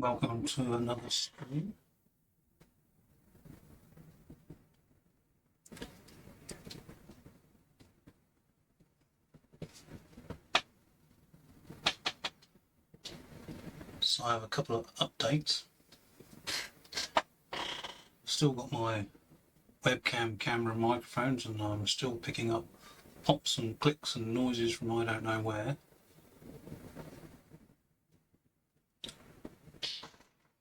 Welcome to another stream. So I have a couple of updates. Still got my webcam camera microphones and I'm still picking up pops and clicks and noises from I don't know where.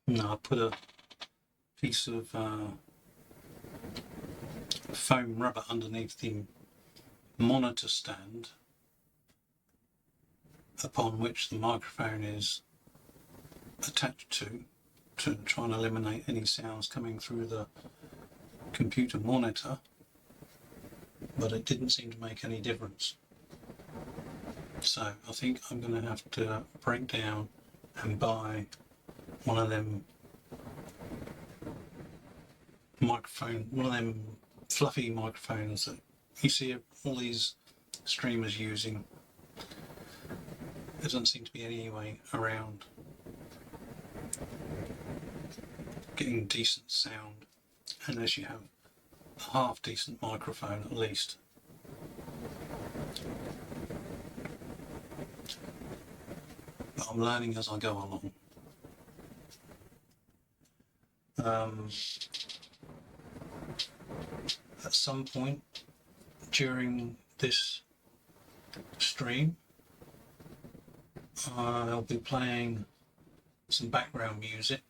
Now I put a piece of foam rubber underneath the monitor stand upon which the microphone is attached to try and eliminate any sounds coming through the computer monitor, but it didn't seem to make any difference. So I think I'm going to have to break down and buy one of them fluffy microphones that you see all these streamers using. There doesn't seem to be any way around getting decent sound unless you have a half decent microphone at least. But I'm learning as I go along. At some point during this stream, I'll be playing some background music,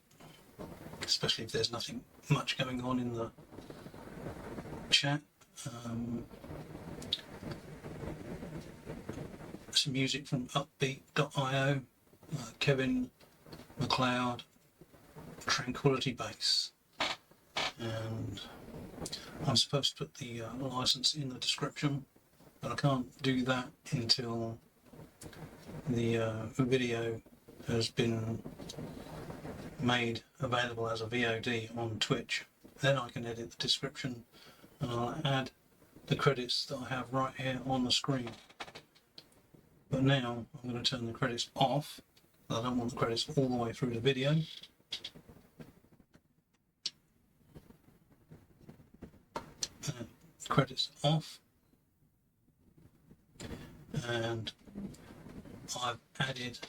especially if there's nothing much going on in the chat. Some music from upbeat.io, Kevin MacLeod, Tranquility Bass, and I'm supposed to put the license in the description, but I can't do that until the video has been made available as a VOD on Twitch. Then I can edit the description and I'll add the credits that I have right here on the screen. But now I'm going to turn the credits off. I don't want the credits all the way through the video. Credits off, and I've added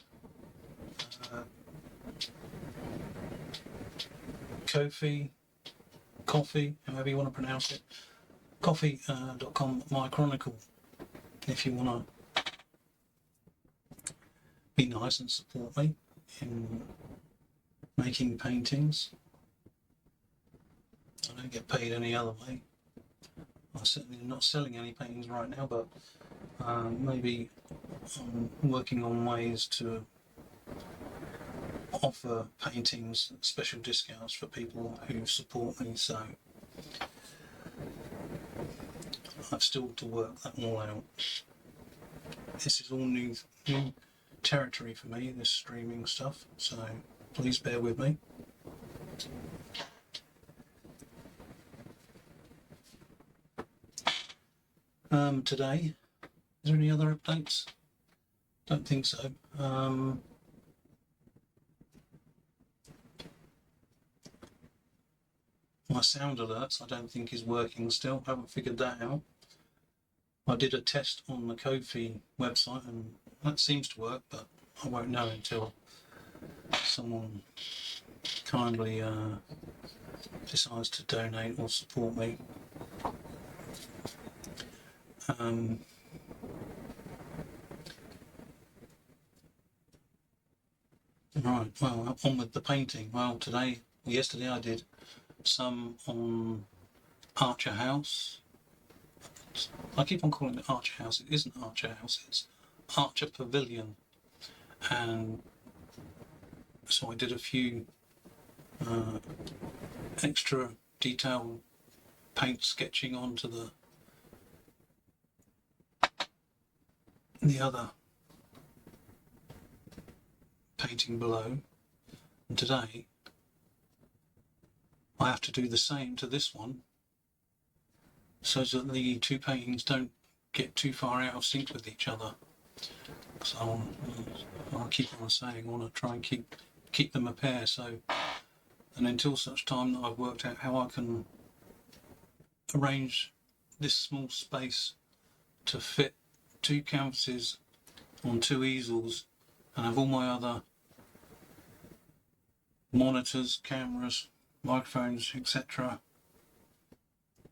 coffee, however you want to pronounce it, coffee.com my chronicle, if you want to be nice and support me in making paintings. I don't get paid any other way. I'm certainly not selling any paintings right now, but maybe I'm working on ways to offer paintings at special discounts for people who support me, so I've still to work that all out. This is all new territory for me, this streaming stuff, so please bear with me. Today, is there any other updates? Don't think so. My sound alerts I don't think is working still, haven't figured that out. I did a test on the Ko-fi website and that seems to work, but I won't know until someone kindly decides to donate or support me. Right, well, on with the painting. Well, yesterday I did some on Archer House. I keep on calling it Archer House. It isn't Archer House, it's Archer Pavilion. And so I did a few extra detailed paint sketching onto the other painting below, and today I have to do the same to this one so that the two paintings don't get too far out of sync with each other. So I'll keep on saying I want to try and keep keep them a pair. So, and until such time that I've worked out how I can arrange this small space to fit 2 canvases on 2 easels and have all my other monitors, cameras, microphones, etc.,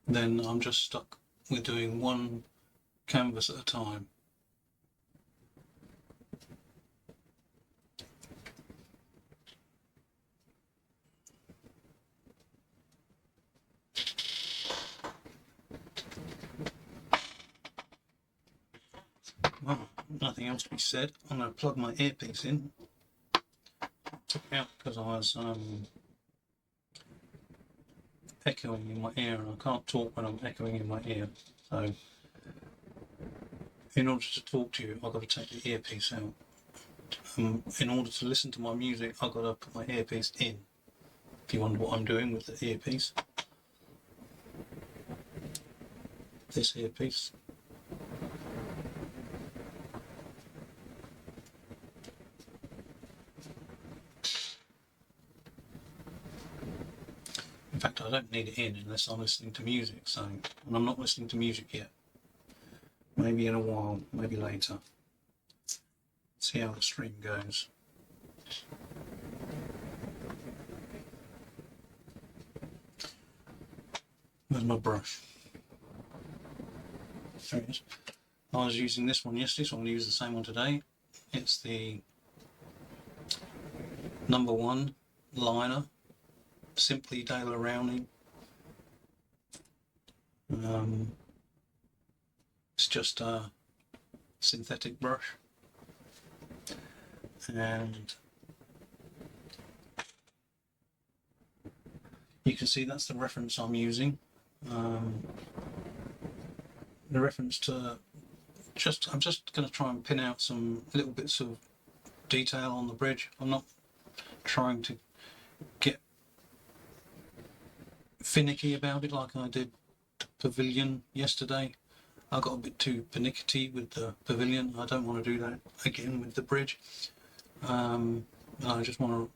then I'm just stuck with doing 1 canvas at a time. Well, nothing else to be said. I'm going to plug my earpiece in. I took it out because I was echoing in my ear, and I can't talk when I'm echoing in my ear. So, in order to talk to you, I've got to take the earpiece out. In order to listen to my music, I've got to put my earpiece in. If you wonder what I'm doing with the earpiece, this earpiece. In fact, I don't need it in unless I'm listening to music, so, and I'm not listening to music yet. Maybe in a while, maybe later. See how the stream goes. Where's my brush? There it is. I was using this one yesterday, so I'm going to use the same one today. It's the #1 liner, Simply Dale Rounding. It's just a synthetic brush, and you can see that's the reference I'm using. The reference to I'm just going to try and pin out some little bits of detail on the bridge. I'm not trying to get finicky about it like I did the Pavilion yesterday. I got a bit too pernickety with the Pavilion. I don't want to do that again with the bridge. I just want to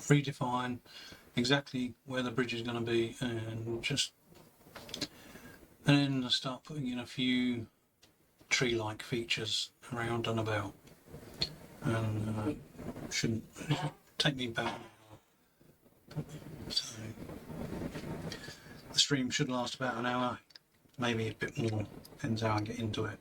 redefine exactly where the bridge is going to be, and then start putting in a few tree-like features around and about. And shouldn't take me about an hour. So the stream should last about an hour, maybe a bit more, depends how I get into it.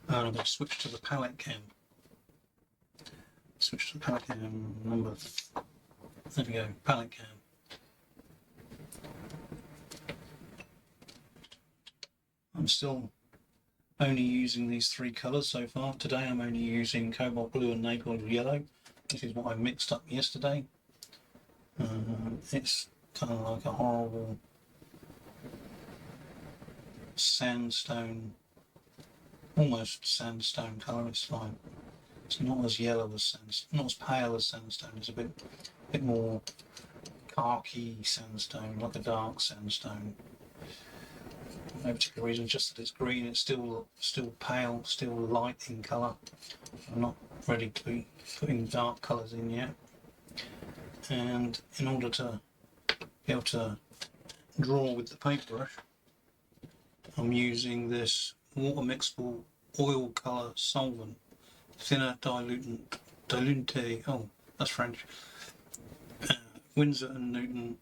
I'm going to switch to the palette cam. Switch to the palette cam number. There we go, palette cam. I'm still only using these 3 colours so far. Today I'm only using cobalt blue and naples yellow. This is what I mixed up yesterday. It's kind of like a horrible sandstone, almost sandstone colour. It's fine. It's not as yellow as sandstone, not as pale as sandstone. It's a bit more khaki sandstone, like a dark sandstone. No particular reason, just that it's green. It's still pale, still light in colour. I'm not ready to be putting dark colours in yet. And in order to be able to draw with the paintbrush, I'm using this water mixable oil colour solvent, thinner diluente. Oh, that's French. Winsor and Newton.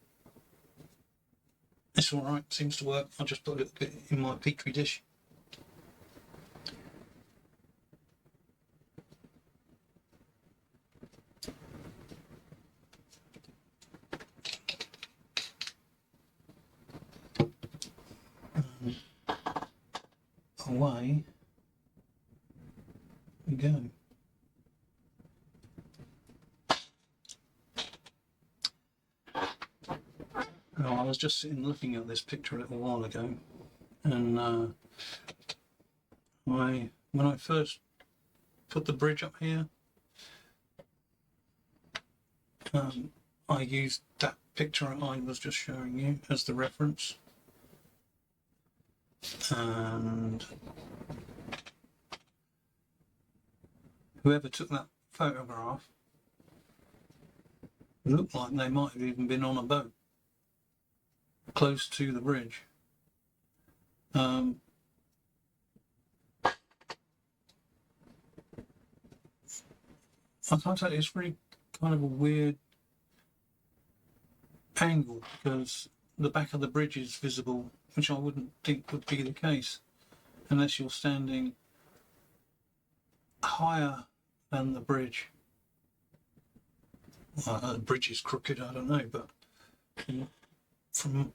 It's alright, seems to work. I'll just put a little bit in my petri dish. Away we go. Well, I was just sitting looking at this picture a little while ago, and when I first put the bridge up here, I used that picture I was just showing you as the reference, and whoever took that photograph looked like they might have even been on a boat close to the bridge. I can't tell you, it's really kind of a weird angle because the back of the bridge is visible, which I wouldn't think would be the case unless you're standing higher than the bridge. The bridge is crooked, I don't know, but from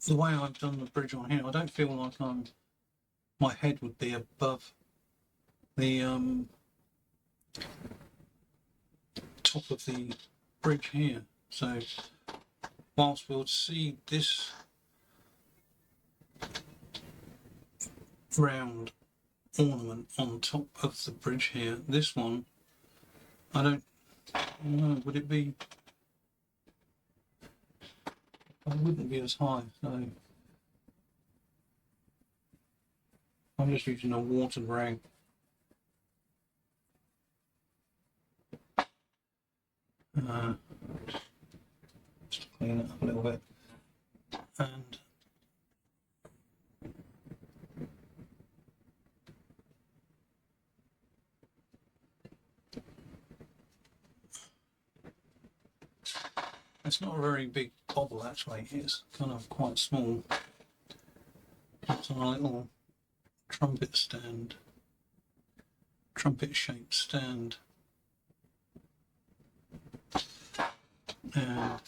the way I've done the bridge on here, I don't feel like my head would be above the top of the bridge here. So whilst we'll see this round ornament on top of the bridge here, this one, I don't know, would it be, it wouldn't be as high, so I'm just using a watered rag. Just clean it up a little bit, and it's not a very big bobble actually, it's kind of quite small. It's on a little trumpet stand, trumpet shaped stand, and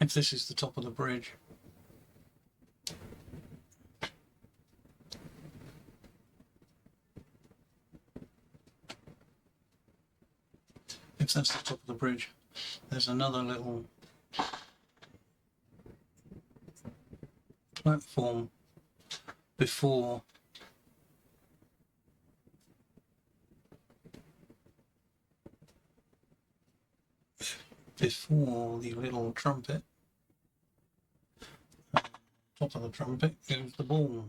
if this is the top of the bridge, if that's the top of the bridge, there's another little platform before the little trumpet. Top of the trumpet goes the ball.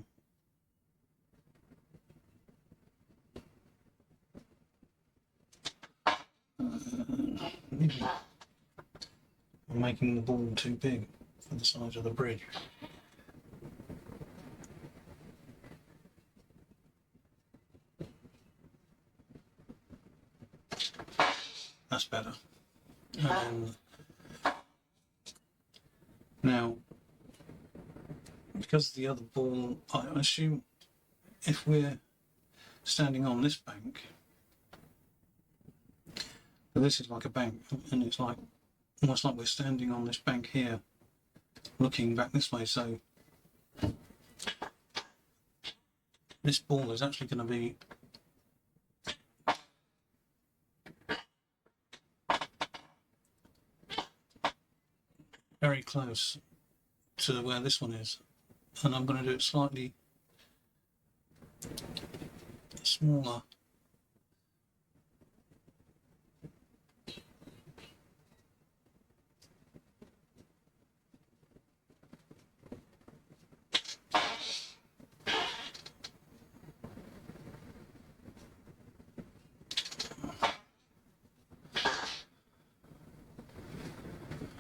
I'm making the ball too big for the size of the bridge. That's better. Now, because the other ball, I assume if we're standing on this bank, this is like a bank, and it's like almost like we're standing on this bank here, looking back this way. So this ball is actually going to be very close to where this one is, and I'm going to do it slightly smaller.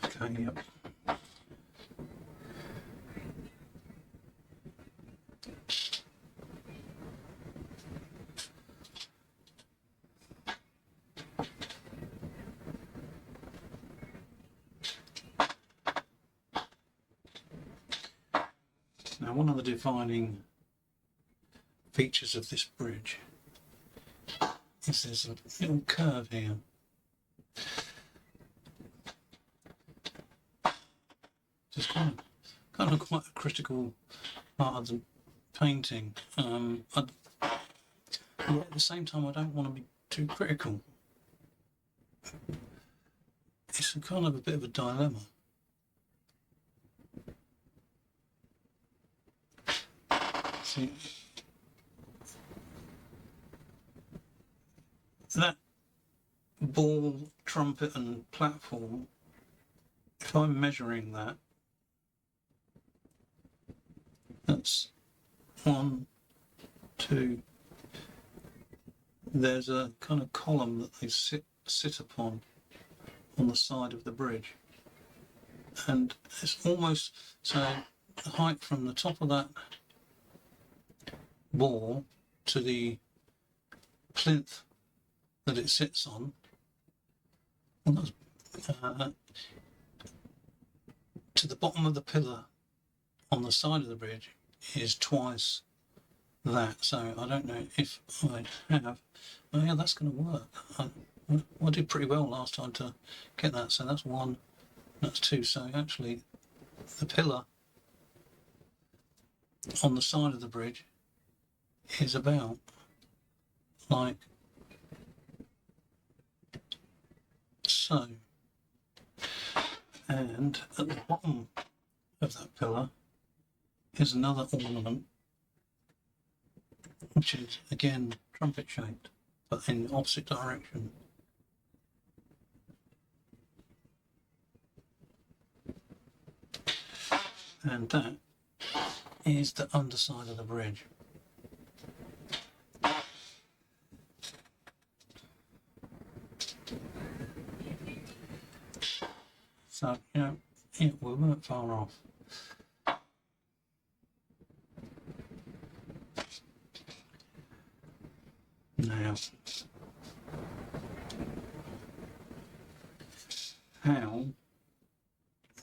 Okay, yep. Now, one of the defining features of this bridge is there's a little curve here. It's kind of quite a critical part of the painting. At the same time, I don't want to be too critical. It's kind of a bit of a dilemma. See, that ball, trumpet and platform, if I'm measuring that, that's 1, 2, there's a kind of column that they sit upon on the side of the bridge, and it's almost, so the height from the top of that ball to the plinth that it sits on, to the bottom of the pillar on the side of the bridge is twice that. So I don't know if I have, oh yeah, that's going to work. I did pretty well last time to get that. So that's 1, that's 2. So actually the pillar on the side of the bridge is about like so, and at the bottom of that pillar is another ornament which is again trumpet shaped but in the opposite direction. And that is the underside of the bridge. So, you know, we weren't far off. Now, how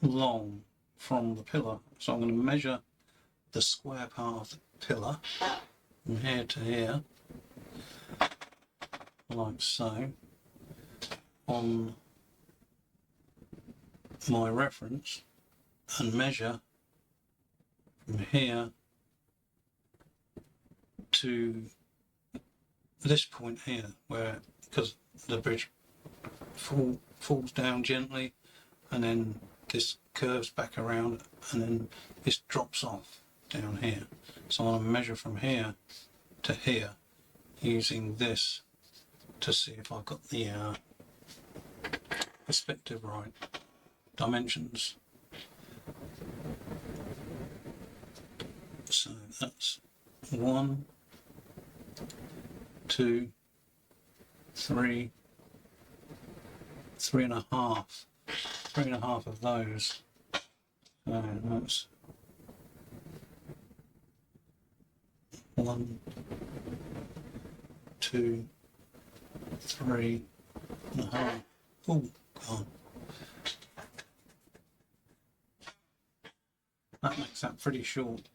long from the pillar? So I'm going to measure the square part of the pillar from here to here, like so, on my reference, and measure from here to this point here, where, because the bridge falls down gently and then this curves back around and then this drops off down here. So I want to measure from here to here using this to see if I've got the perspective right, dimensions. So that's 1, 2, 3, 3.5. 3.5 of those. So that's 1, 2, 3.5. Oh, God. That makes that pretty short.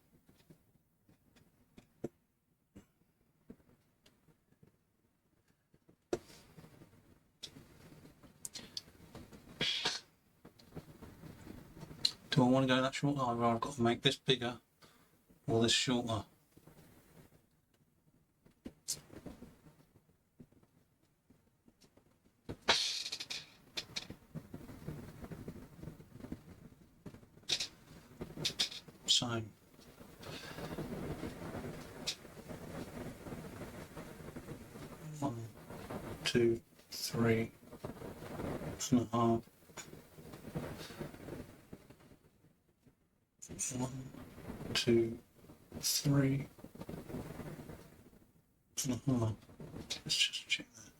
Do I want to go that short? Either I've got to make this bigger or this shorter. So 1, 2, 3.5. 1, 2, 3.5. Let's just check that.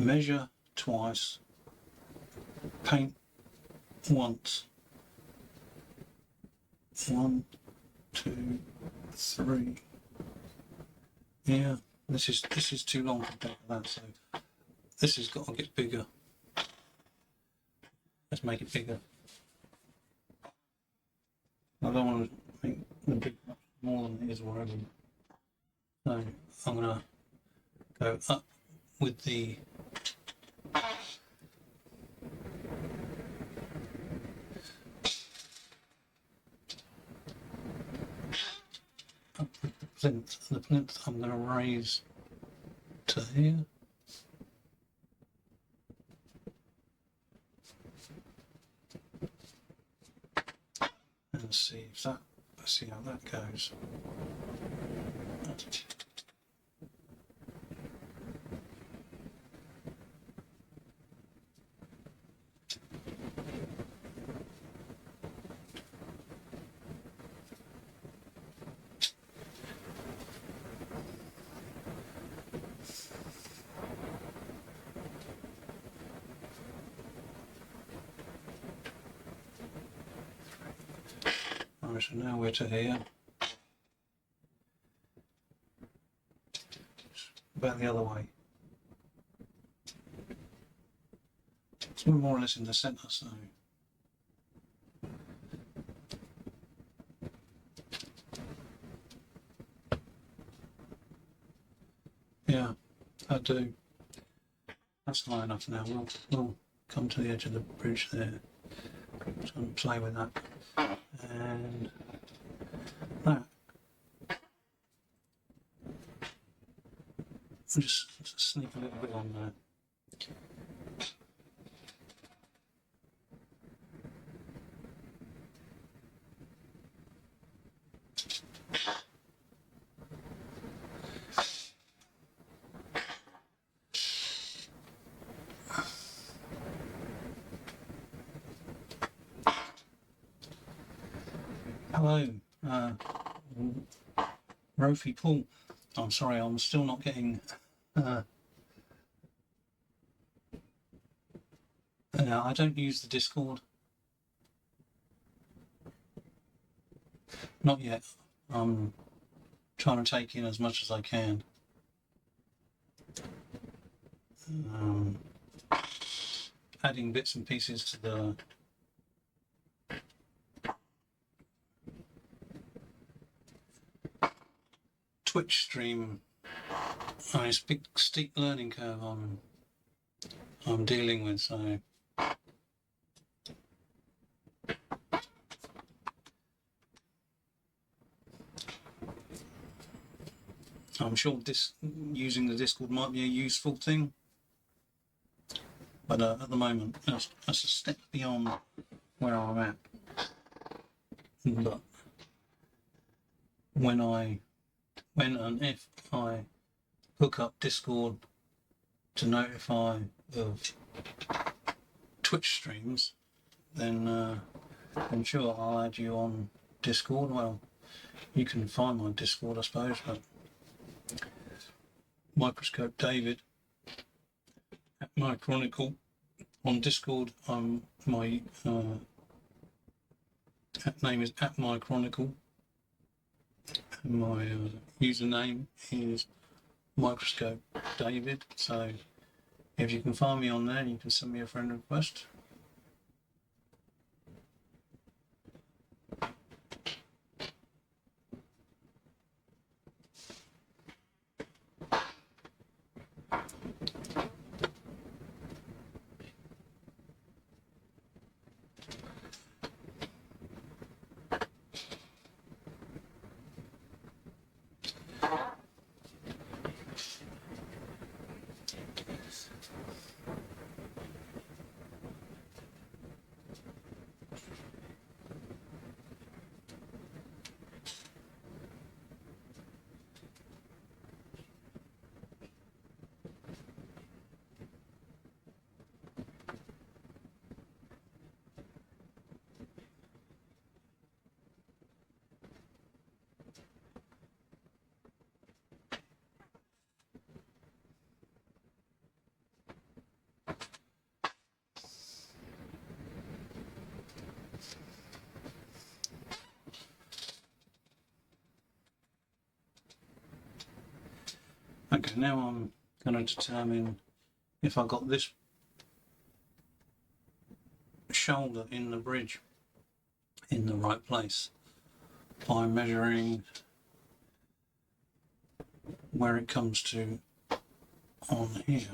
Measure twice, paint once. 1, 2, 3. Yeah, this is too long compared to that, so this has got to get bigger. Let's make it bigger. I don't want to make the big much more than it is already. So I'm going to go up with the plinth. The plinth I'm going to raise to here. And see if that, see how that goes. Right, so now we're to here. About the other way. So we're more or less in the centre, so yeah, I do. That's high enough now. We'll come to the edge of the bridge there. Just going to play with that. And that. I'll just sneak a little bit on there. Hello, Rofi Paul. I'm sorry, I'm still not getting I don't use the Discord. Not yet. I'm trying to take in as much as I can. Adding bits and pieces to the Twitch stream. It's a big steep learning curve I'm dealing with, so I'm sure using the Discord might be a useful thing, but at the moment that's a step beyond where I'm at. But when and if I hook up Discord to notify of Twitch streams, then I'm sure I'll add you on Discord. Well, you can find my Discord, I suppose, but Microscope David at my Chronicle on Discord. My name is at my Chronicle, and my username is Microscope David. So if you can find me on there, you can send me a friend request. Okay, now I'm going to determine if I got this shoulder in the bridge in the right place by measuring where it comes to on here.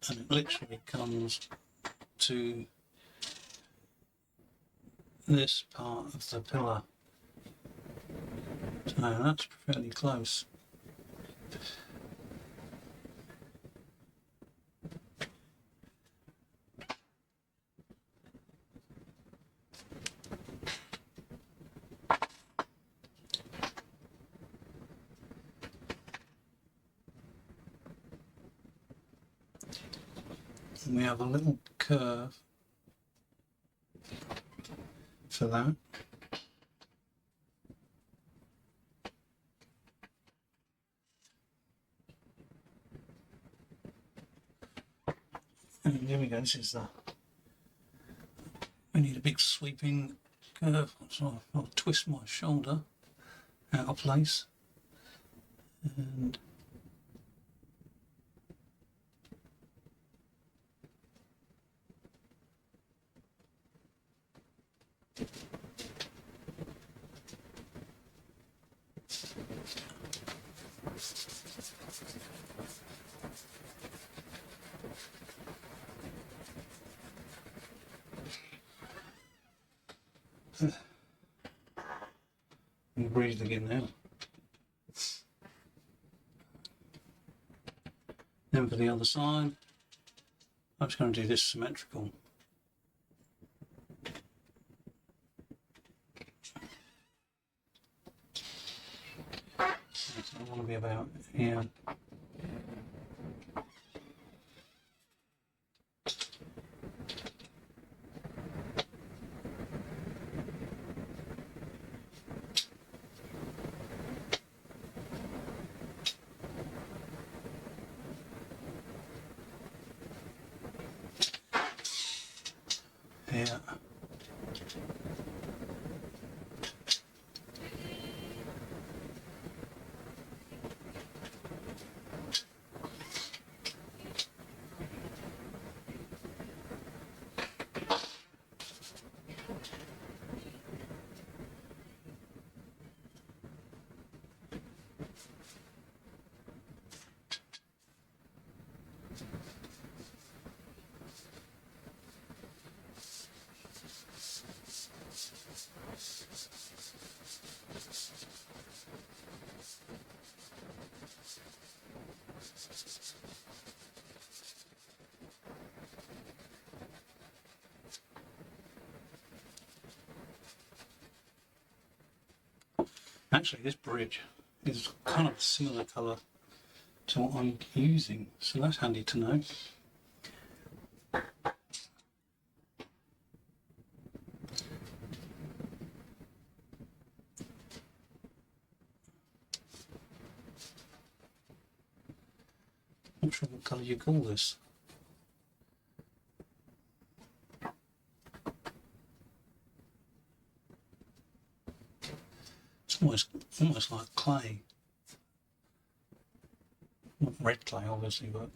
And it literally comes to this part of the pillar. So that's fairly close. And we have a little curve for that. And here we go, we need a big sweeping curve, so I'll twist my shoulder out of place, and breathe again now. Then for the other side, I'm just going to do this symmetrical. So I want to be about here. Here. Actually, this bridge is kind of a similar colour to what I'm using, so that's handy to know. Not sure what colour you call this. It's almost like clay. Not red clay, obviously, but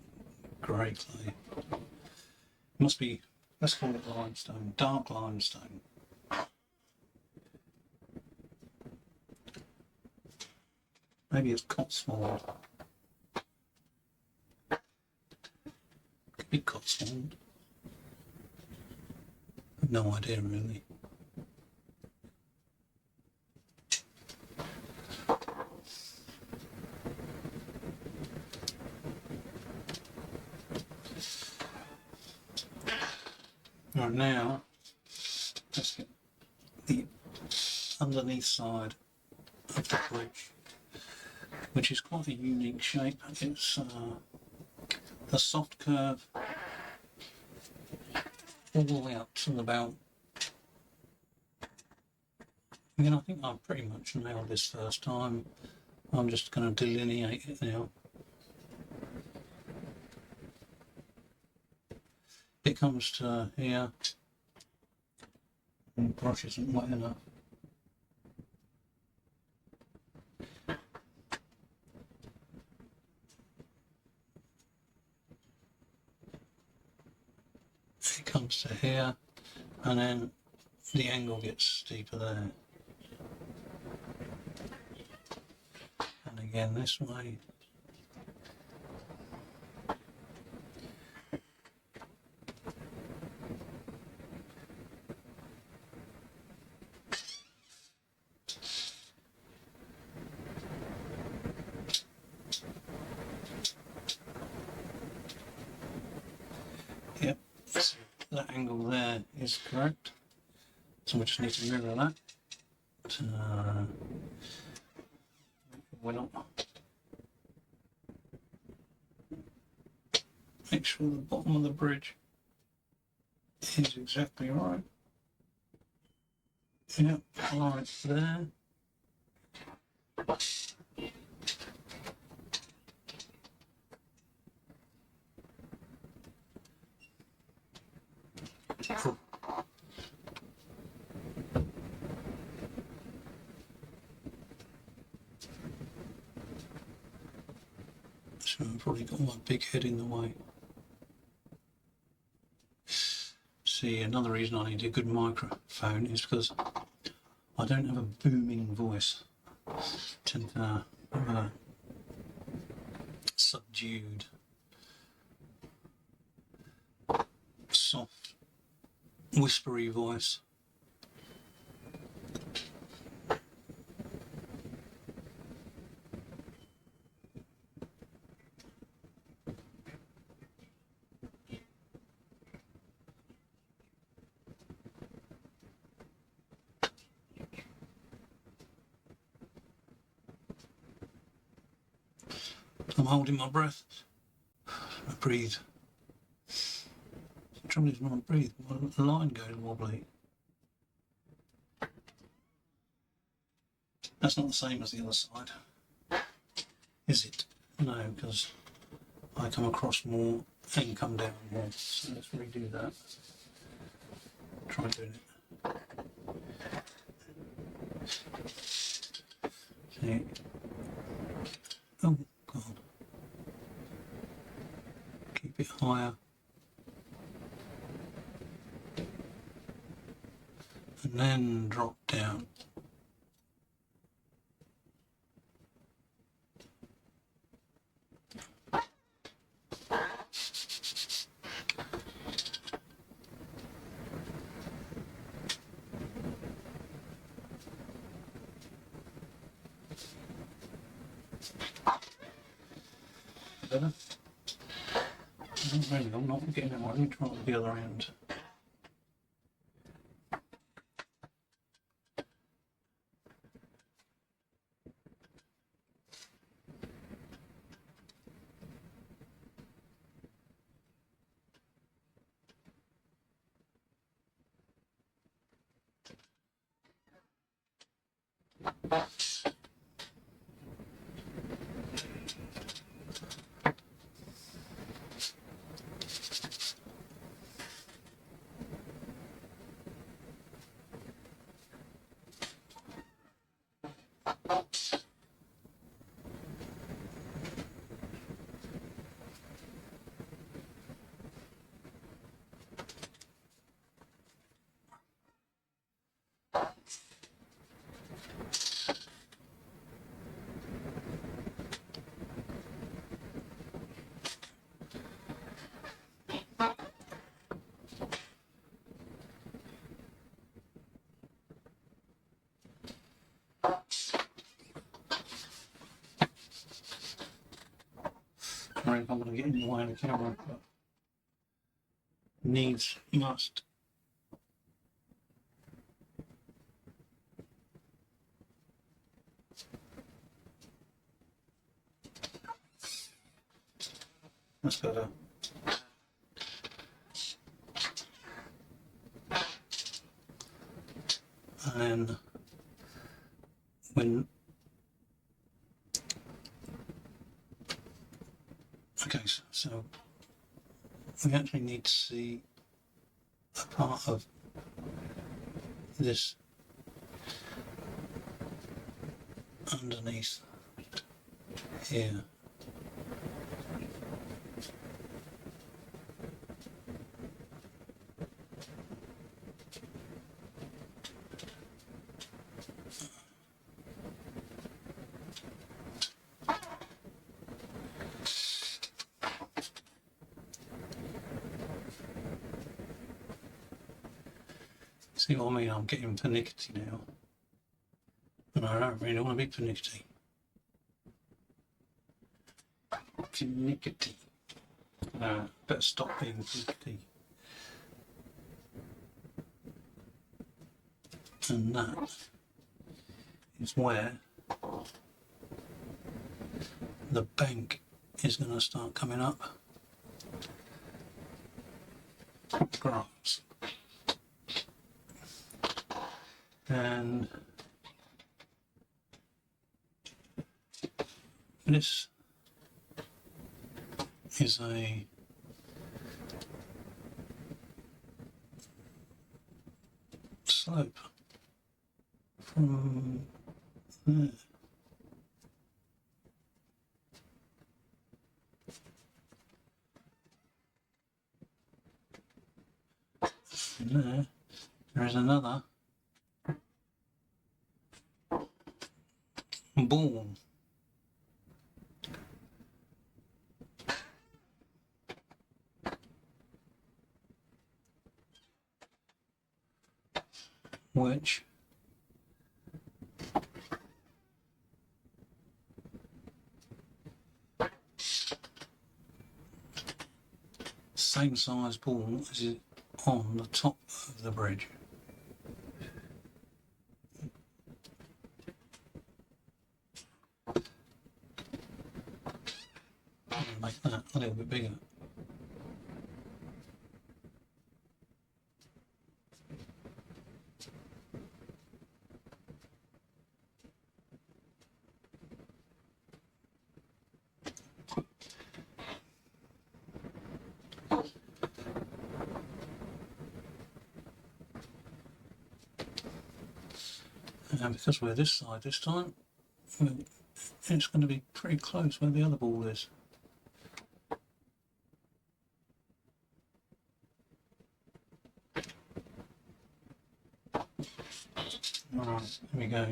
grey clay. It must be, let's call it limestone, dark limestone. Maybe it's Cotswold. Could be Cotswold. I've no idea really. Right, now let's get the underneath side of the bridge, which is quite a unique shape. It's a soft curve all the way up to about, again, I think I pretty much nailed this first time. I'm just going to delineate it now. It comes to here, and the brush isn't wet enough. It comes to here, and then the angle gets steeper there. And again this way. Yep, so that angle there is correct. So we just need to mirror that. We're not. Make sure the bottom of the bridge is exactly right. Yep, right there. Cool. So I've probably got my big head in the way. See, another reason I need a good microphone is because I don't have a booming voice. I tend to have a subdued, soft, whispery voice. I'm holding my breath. I breathe. The trouble is when I breathe, my line goes wobbly. That's not the same as the other side, is it? No, because I come across more and come down more. So let's redo that. Try doing it. See? Oh God. Keep it higher. And then drop down. Better? No, really, I'm not getting it right. Let me try it with the other end. I think I'm going to get in the way of the camera, but needs must. That's better. And then when okay, so we actually need to see a part of this underneath here. See what I mean? I'm getting pernickety now. And I don't really want to be pernickety. Pernickety. Better stop being pernickety. And that is where the bank is going to start coming up. Grass. And this is a slope from there And there is another ball. Which same size ball as is on the top of the bridge. I'll make that a little bit bigger. And because we're this side this time, it's going to be pretty close where the other ball is. Alright, here we go.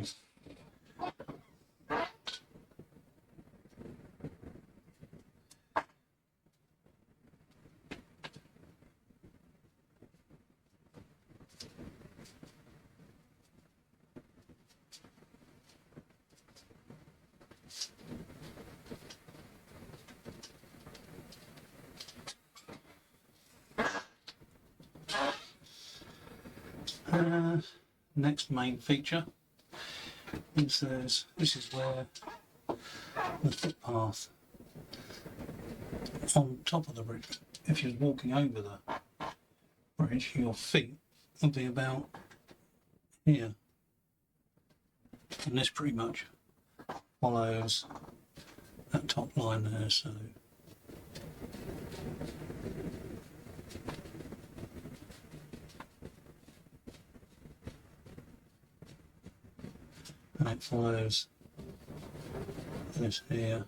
Next main feature is this is where the footpath on top of the bridge. If you're walking over the bridge, your feet will be about here, and this pretty much follows that top line there. So and it follows this here.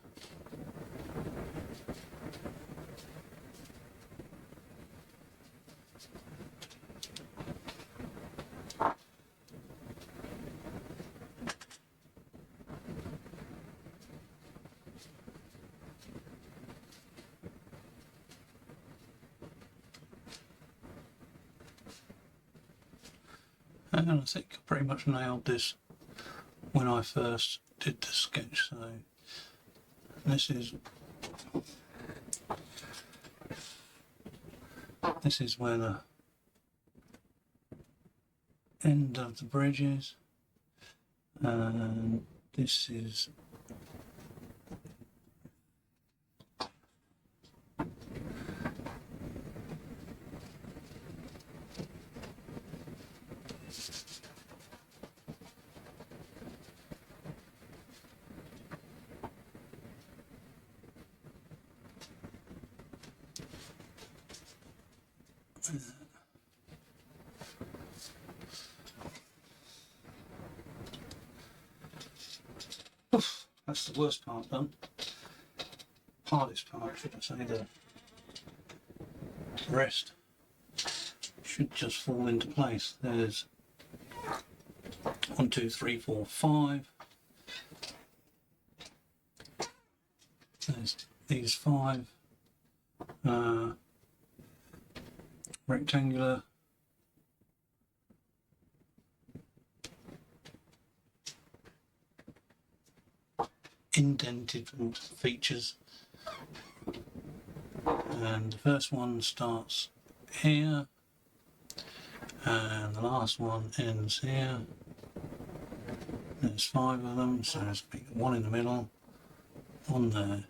And I think I pretty much nailed this when I first did the sketch. So this is where the end of the bridge is, and this is that's the worst part done. Hardest part, should I say. The rest should just fall into place. There's 1, 2, 3, 4, 5. There's these 5 rectangular indented features, and the first one starts here and the last one ends here. There's 5 of them, so there's one in the middle, one there.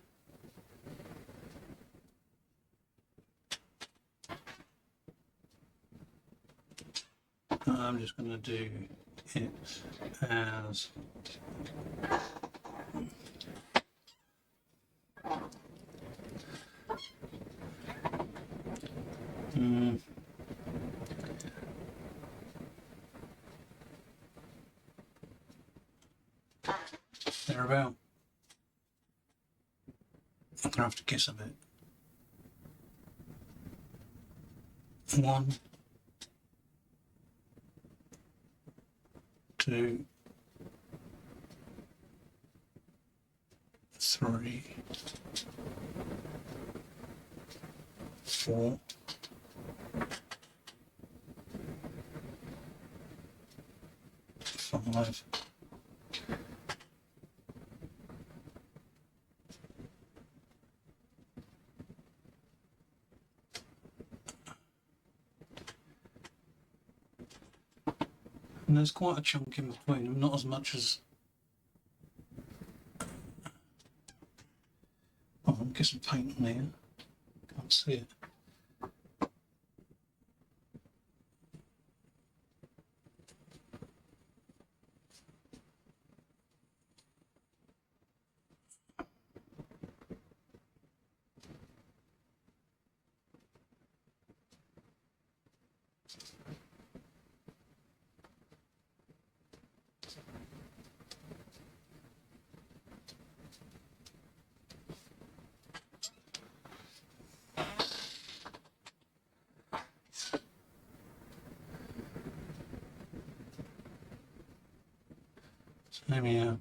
I'm just going to do it as thereabout. I'm going to have to guess a bit. 1, 2, 3, 4, 5, 'and there's quite a chunk in between them, not as much as... Oh, I'll get some paint on here. Can't see it. So there we are.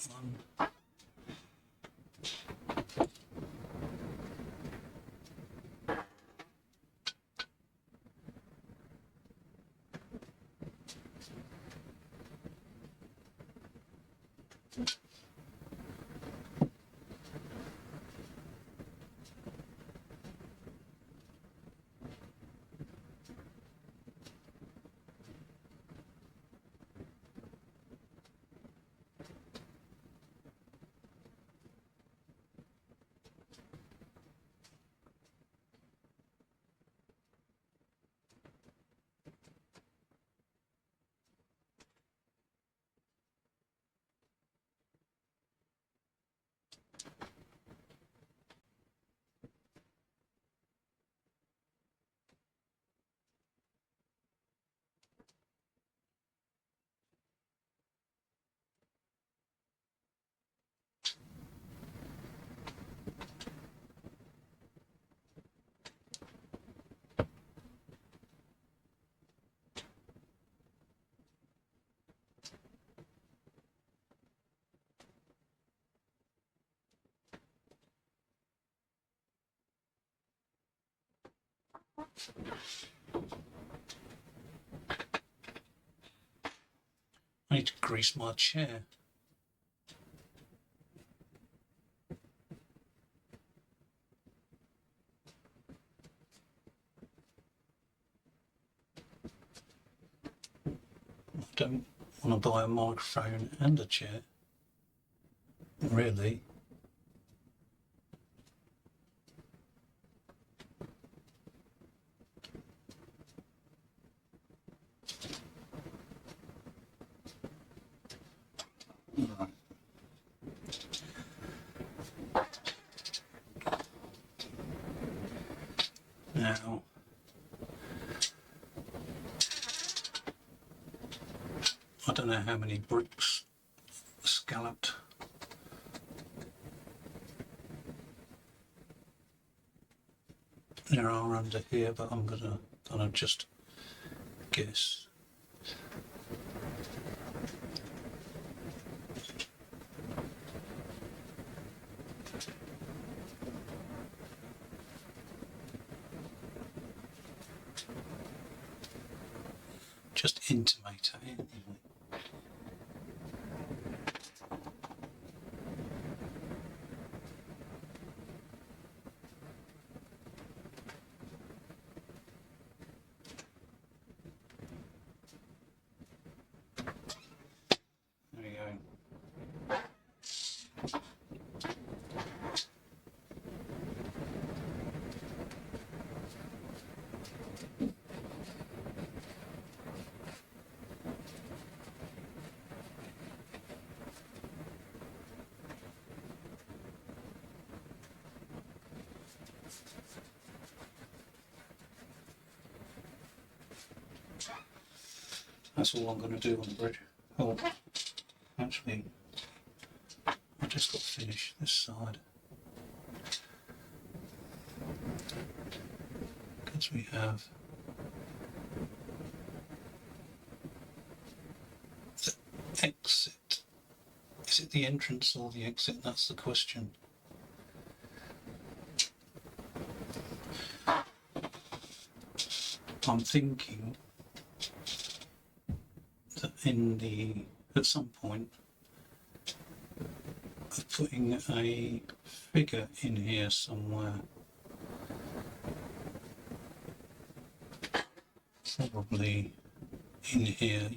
One. I need to grease my chair. I don't want to buy a microphone and a chair, really. Right. Now, I don't know how many bricks scalloped there are under here, but I'm gonna just guess. Just intimate it. There we go. That's all I'm going to do on the bridge. Oh, actually, I just got to finish this side. because we have the exit. Is it the entrance or the exit? That's the question. I'm thinking that at some point of putting a figure in here somewhere. Probably in here,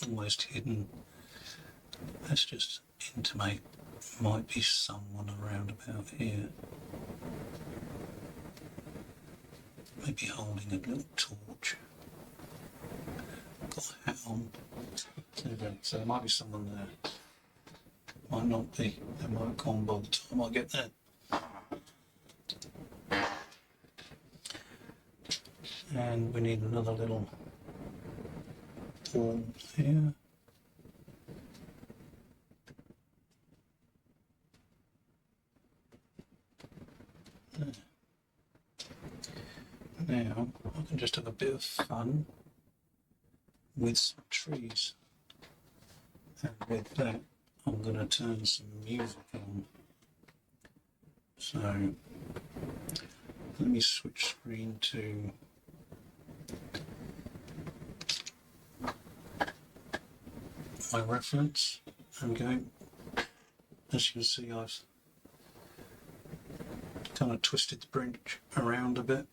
almost hidden. Let's just intimate might be someone around about here. Maybe holding a little torch. Got a hat on. There we go. So there might be someone there. Might not be. They might have gone by the time I get there. And we need another little wall here. There. Now I can just have a bit of fun with some trees. And with that, I'm going to turn some music on. So let me switch screen to my reference and go. As you can see, I've kind of twisted the bridge around a bit.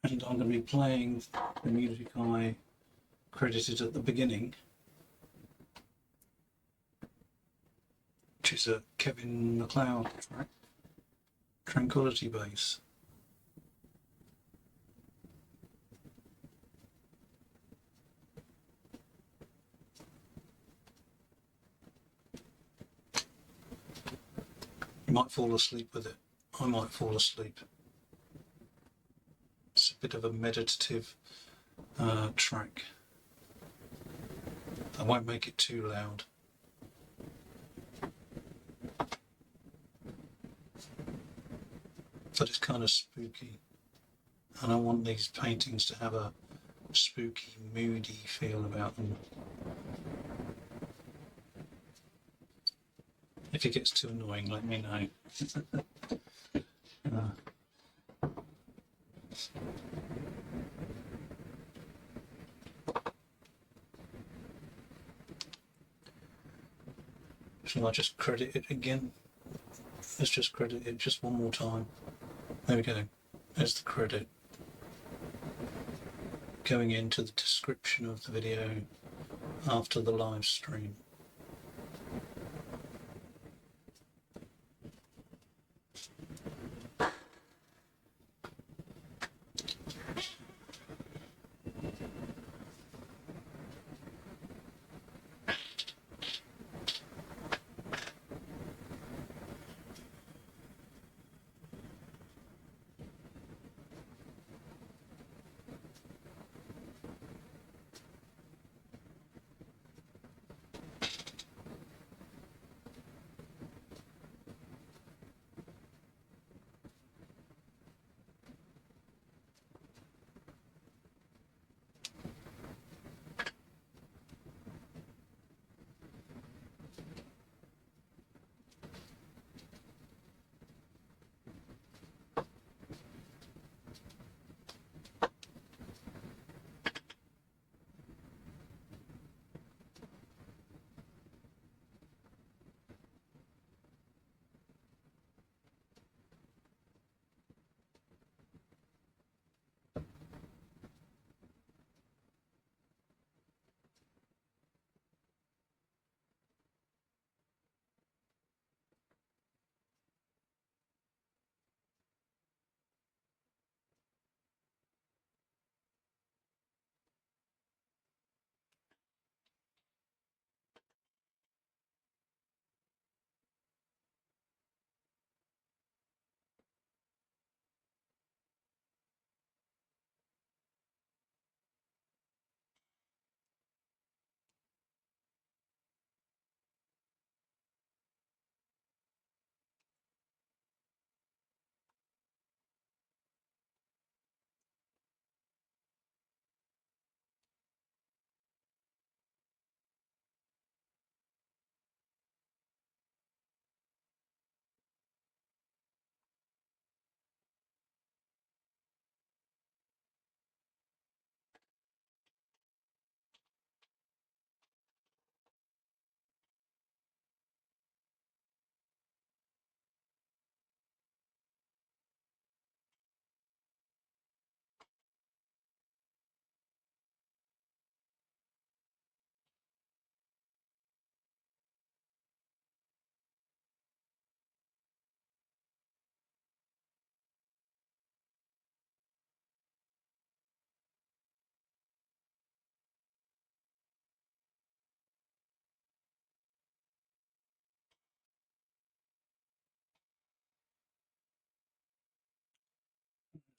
And I'm going to be playing the music I credited at the beginning, which is a Kevin MacLeod track, Tranquility Base. You might fall asleep with it. I might fall asleep. It's a bit of a meditative track. I won't make it too loud. But it's kind of spooky. And I want these paintings to have a spooky, moody feel about them. If it gets too annoying, let me know. Shall I just credit it again? Let's just credit it just one more time. There we go. There's the credit. Going into the description of the video after the live stream.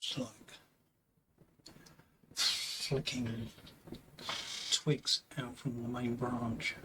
It's like flicking twigs out from the main branch.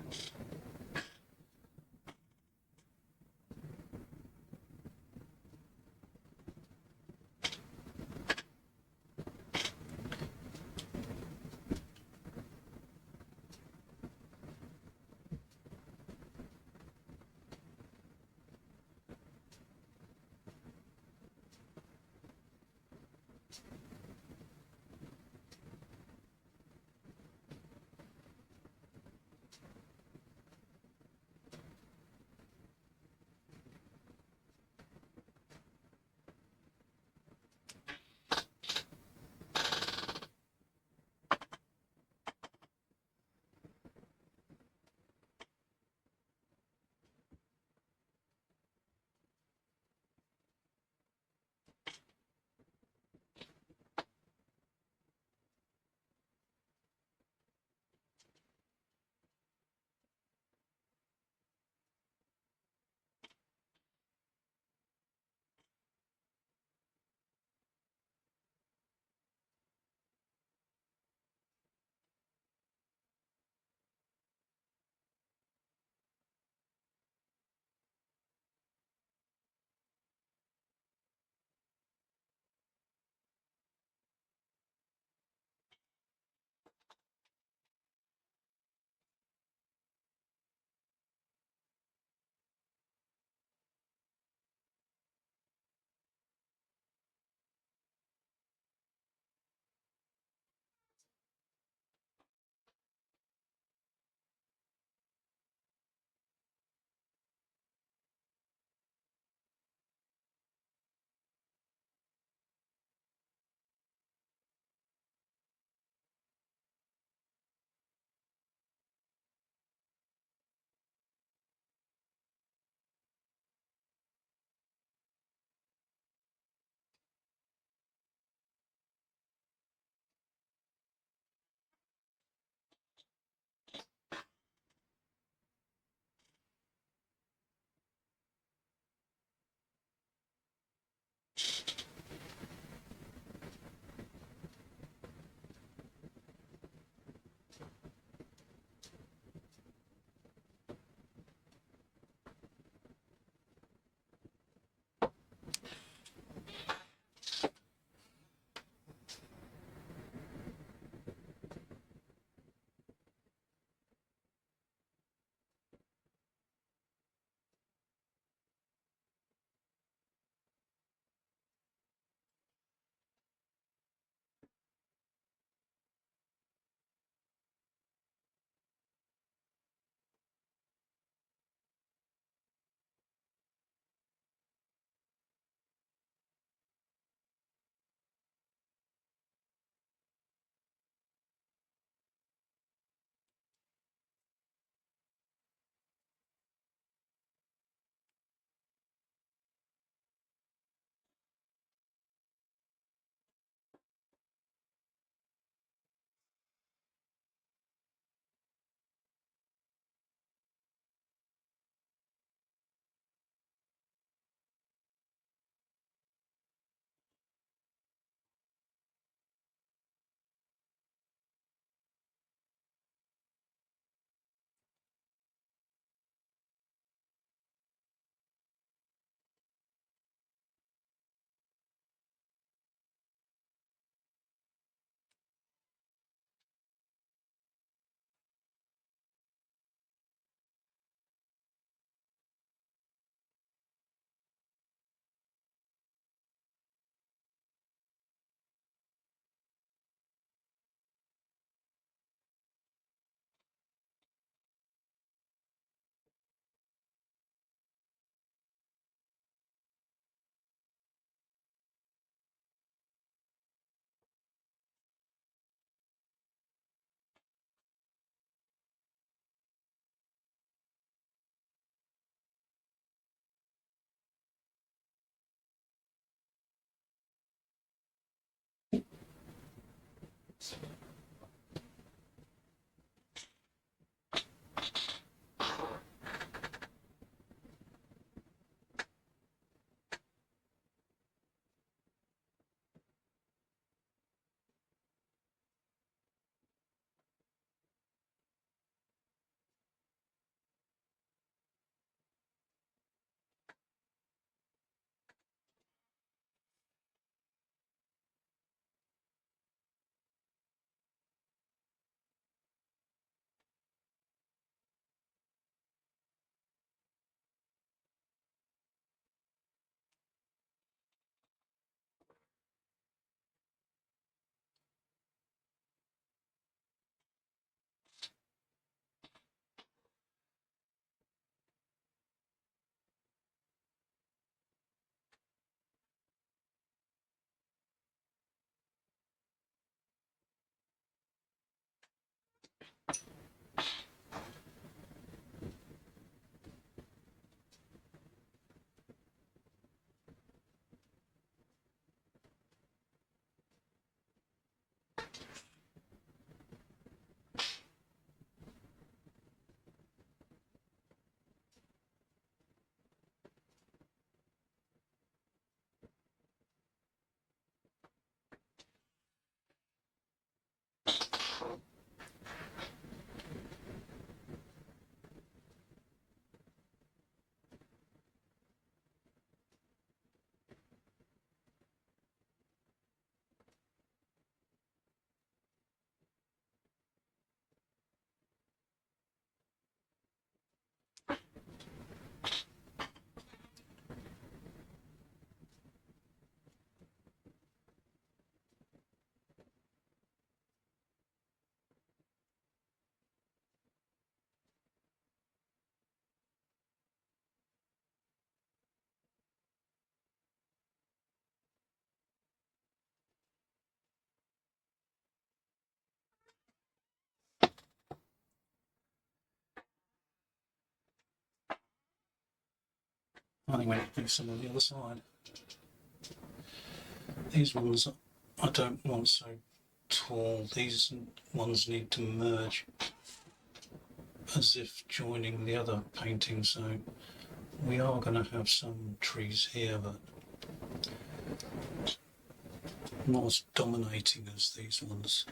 I think we need to do some on the other side. These ones I don't want so tall. These ones need to merge as if joining the other painting, so we are going to have some trees here, but not as dominating as these ones.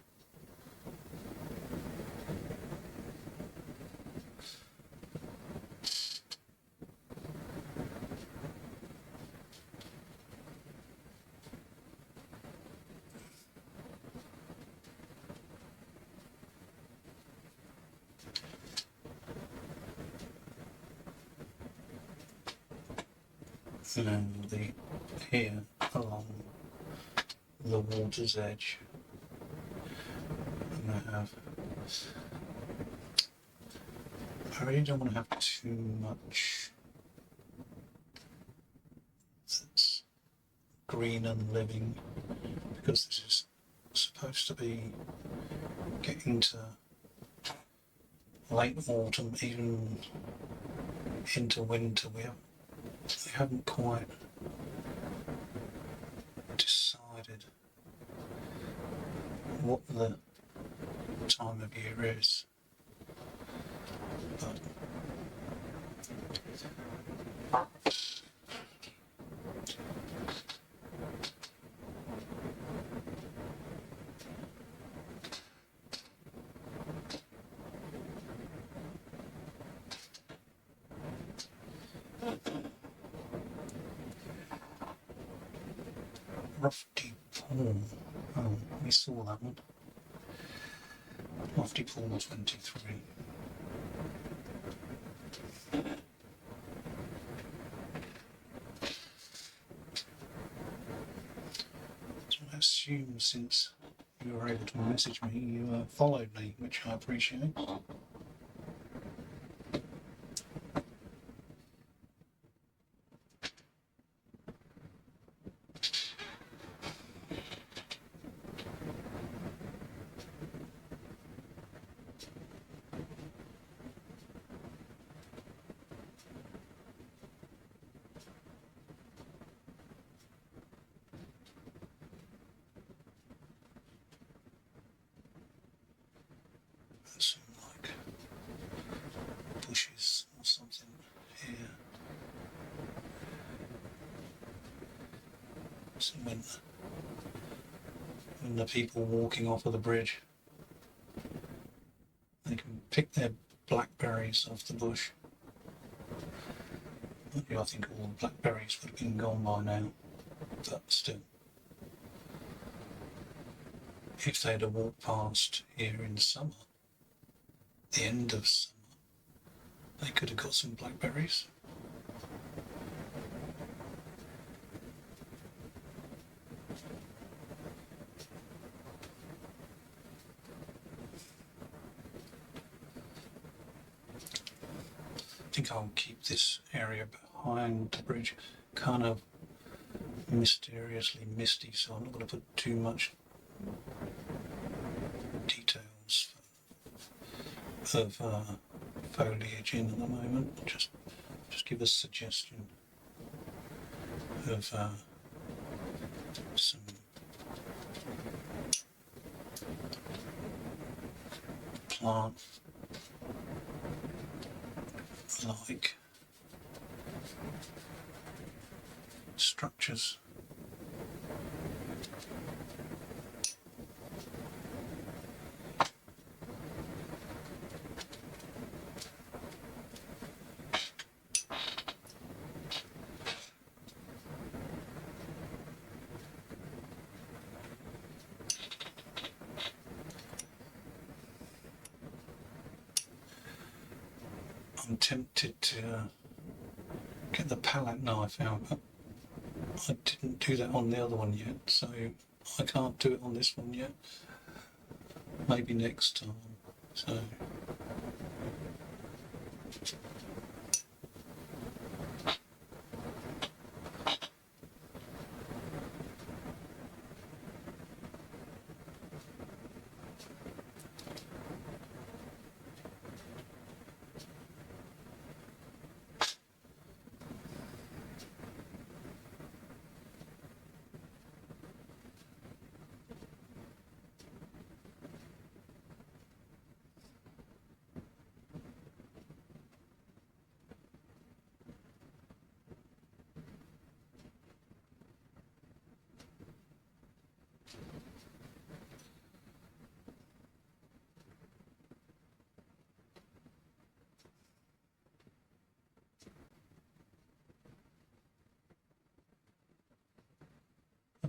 And here along the water's edge, I really don't want to have too much that's green and living, because this is supposed to be getting to late autumn, even into winter. We haven't quite decided what the time of year is, but Lofty Pool. Oh, we saw that one. Lofty Pool 23. So I assume since you were able to message me, you followed me, which I appreciate. Some like bushes or something here. So when the people walking off of the bridge, they can pick their blackberries off the bush. I think all the blackberries would have been gone by now, but still. If they'd have walked past here in summer, the end of summer, they could have got some blackberries. I think I'll keep this area behind the bridge kind of mysteriously misty, so I'm not going to put too much details of foliage in at the moment. Just give a suggestion of some plant like structures. I'm tempted to get the palette knife out, but I didn't do that on the other one yet, so I can't do it on this one yet. Maybe next time. So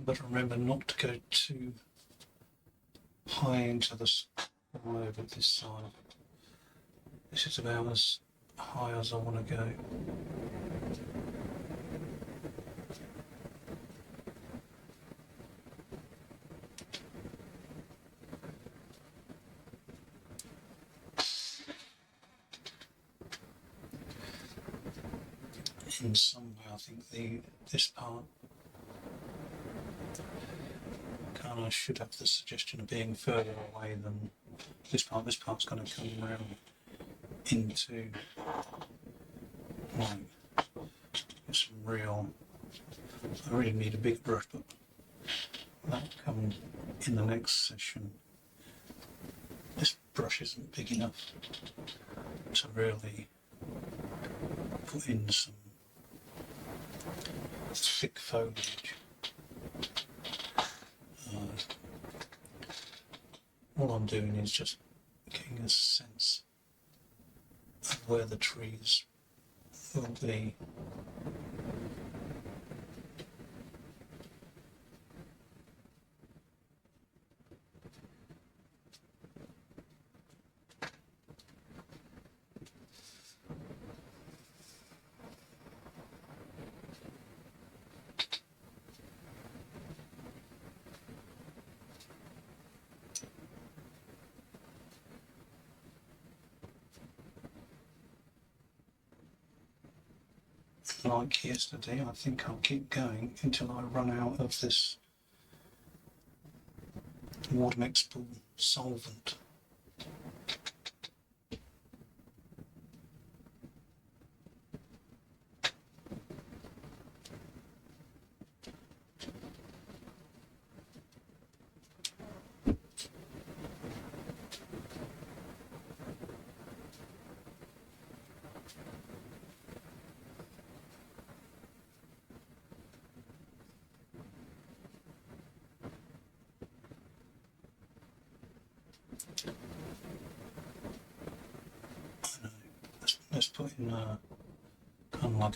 But remember not to go too high into the sky over this side. This is about as high as I want to go. In some way, I think this part kind of should have the suggestion of being further away than this part. This part's going to come around into some real. I really need a big brush, but that'll come in the next session. This brush isn't big enough to really put in some thick foliage. All I'm doing is just getting a sense of where the trees will be. Like yesterday, I think I'll keep going until I run out of this water mixable solvent. Let's put in kind of like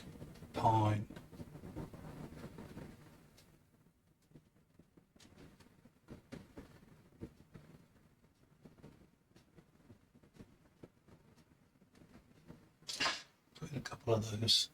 pine. Put in a couple of those.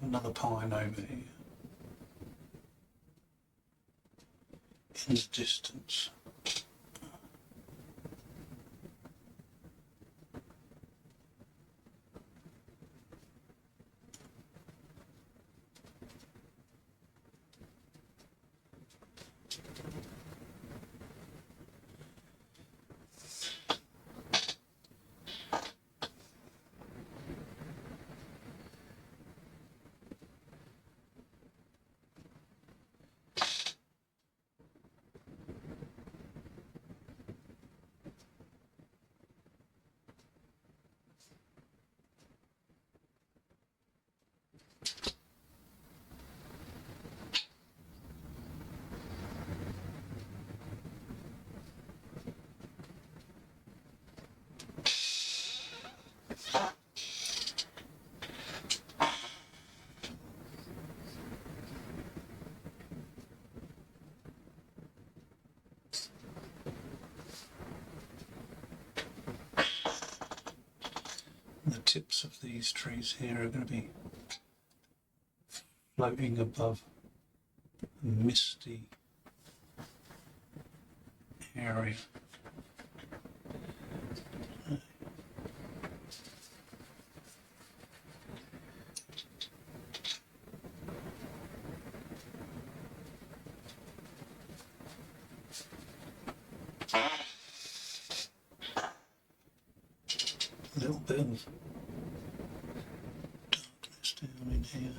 Another pine over here in the distance. The tips of these trees here are going to be floating above a misty area. A little bit bit of darkness down in here.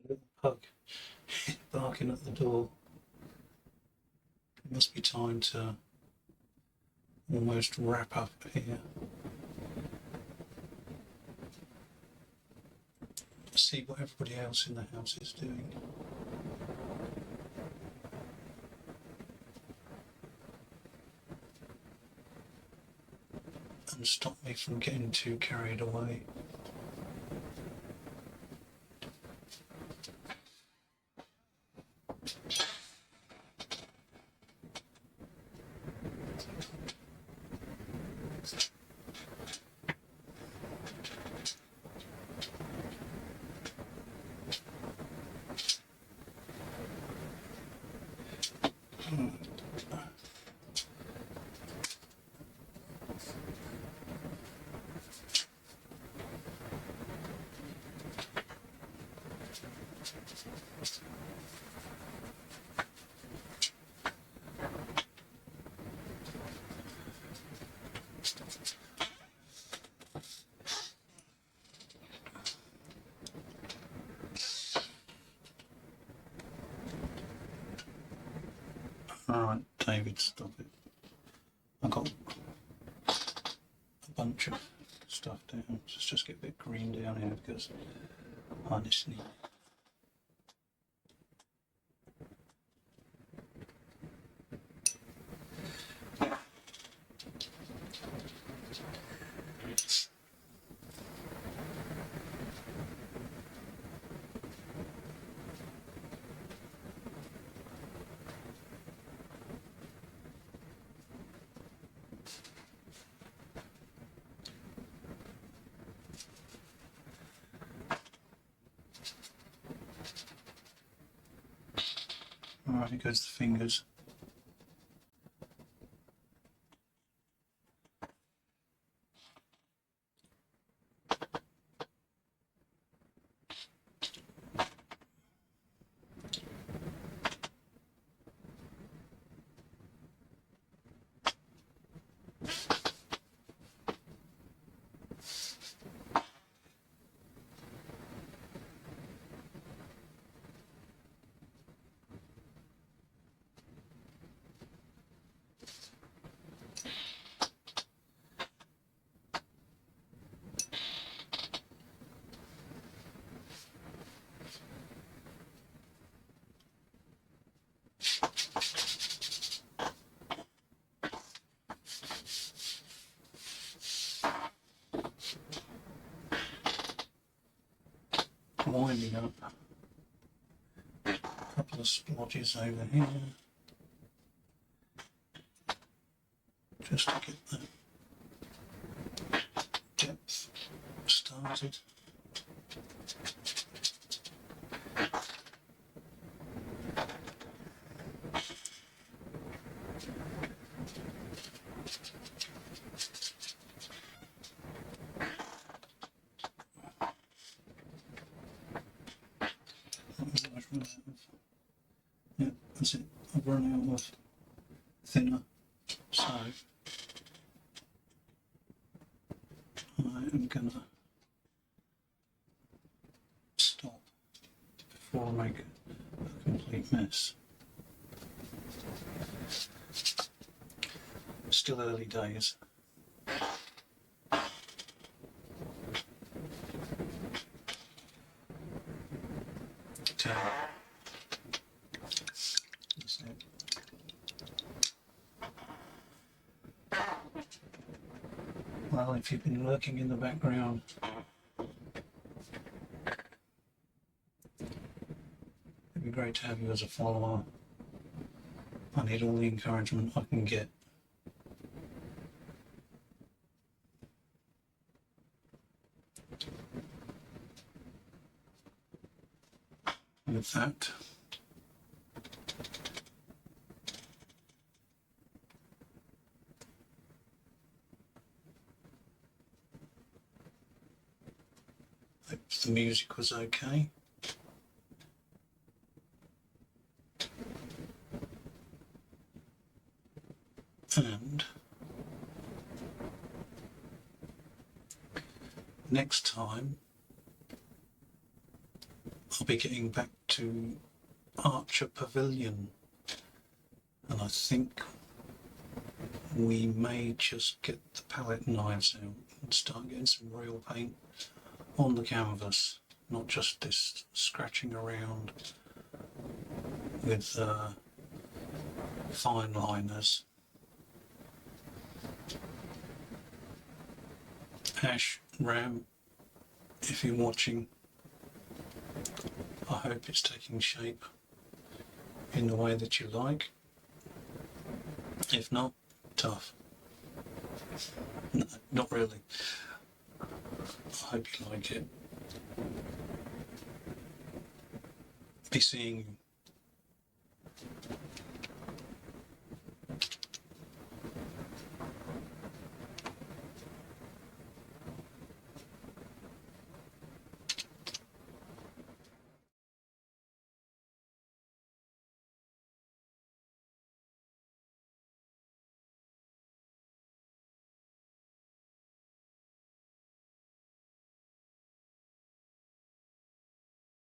Little pug barking at the door. It must be time to almost wrap up here. See what everybody else in the house is doing. And stop me from getting too carried away. Alright, David, stop it. I got a bunch of stuff down. Let's just get a bit green down here because honestly. Alright, here goes the fingers. Winding up a couple of splodges over here just to get the depth started. Yeah, that's it. I've run out of thinner, so I am gonna stop before I make a complete mess. Still early days. Okay. That's it. Well, if you've been lurking in the background, it'd be great to have you as a follower. I need all the encouragement I can get. With that, hope the music was okay. And next time I'll be getting back to Archer Pavilion, and I think we may just get the palette knives out and start getting some real paint on the canvas, not just this scratching around with fine liners. Ash, Ram, if you're watching, I hope it's taking shape in the way that you like. If not, tough. No, not really. I hope you like it. Be seeing you.